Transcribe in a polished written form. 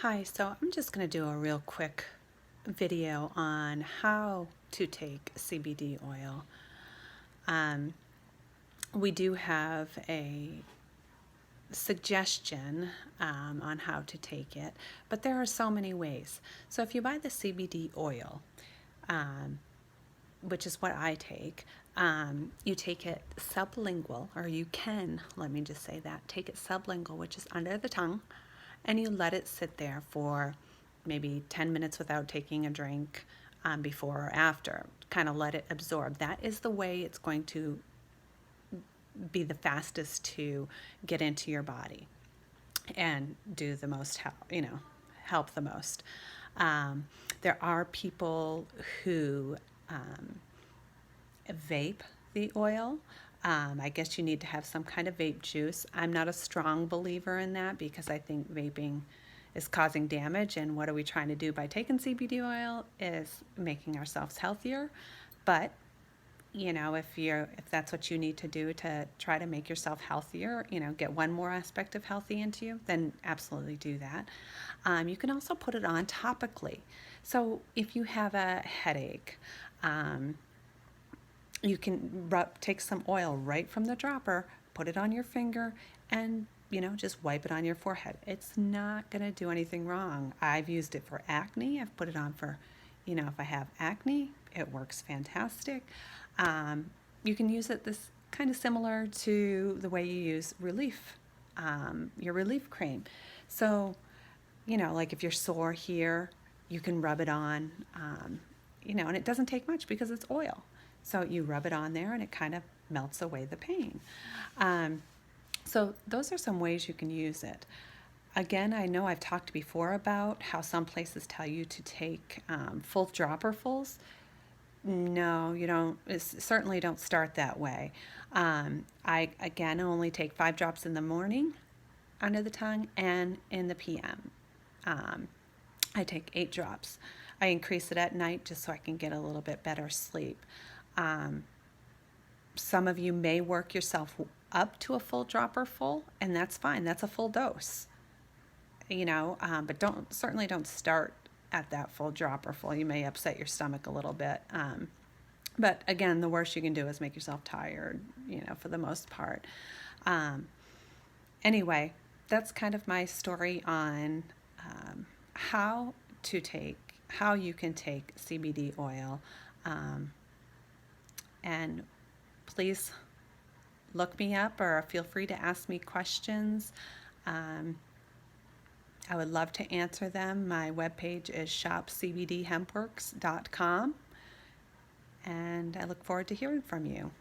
Hi, so I'm just going to do a real quick video on how to take CBD oil. Um, we do have a suggestion on how to take it, but there are so many ways. So if you buy the CBD oil, um, which is what I take, you take it sublingual, or you can, let me just say that, take it sublingual, which is under the tongue, and you let it sit there for maybe 10 minutes without taking a drink, before or after. Kind of let it absorb. That is the way it's going to be the fastest to get into your body and do the most help, help the most. There are people who vape the oil. I guess you need to have some kind of vape juice. I'm not a strong believer in that because I think vaping is causing damage, and what are we trying to do by taking CBD oil is making ourselves healthier. But if that's what you need to do to try to make yourself healthier, get one more aspect of healthy into you, then absolutely do that. You can also put it on topically. So if you have a headache, you can take some oil right from the dropper, put it on your finger, and just wipe it on your forehead. It's not going to do anything wrong. I've used it for acne. I've put it on for, if I have acne, it works fantastic. You can use it this kind of similar to the way you use relief, your relief cream. So, like if you're sore here, you can rub it on, and it doesn't take much because it's oil. So you rub it on there and it kind of melts away the pain. So those are some ways you can use it. Again, I know I've talked before about how some places tell you to take full dropperfuls. No, you don't. Certainly don't start that way. I, again, only take 5 drops in the morning under the tongue and in the PM. I take 8 drops. I increase it at night just so I can get a little bit better sleep. Some of you may work yourself up to a full dropper full, and that's fine. That's a full dose, but certainly don't start at that full dropper full. You may upset your stomach a little bit. But again, the worst you can do is make yourself tired, for the most part. Anyway, that's kind of my story on how you can take CBD oil. And please look me up or feel free to ask me questions. I would love to answer them. My webpage is shopcbdhempworks.com, and I look forward to hearing from you.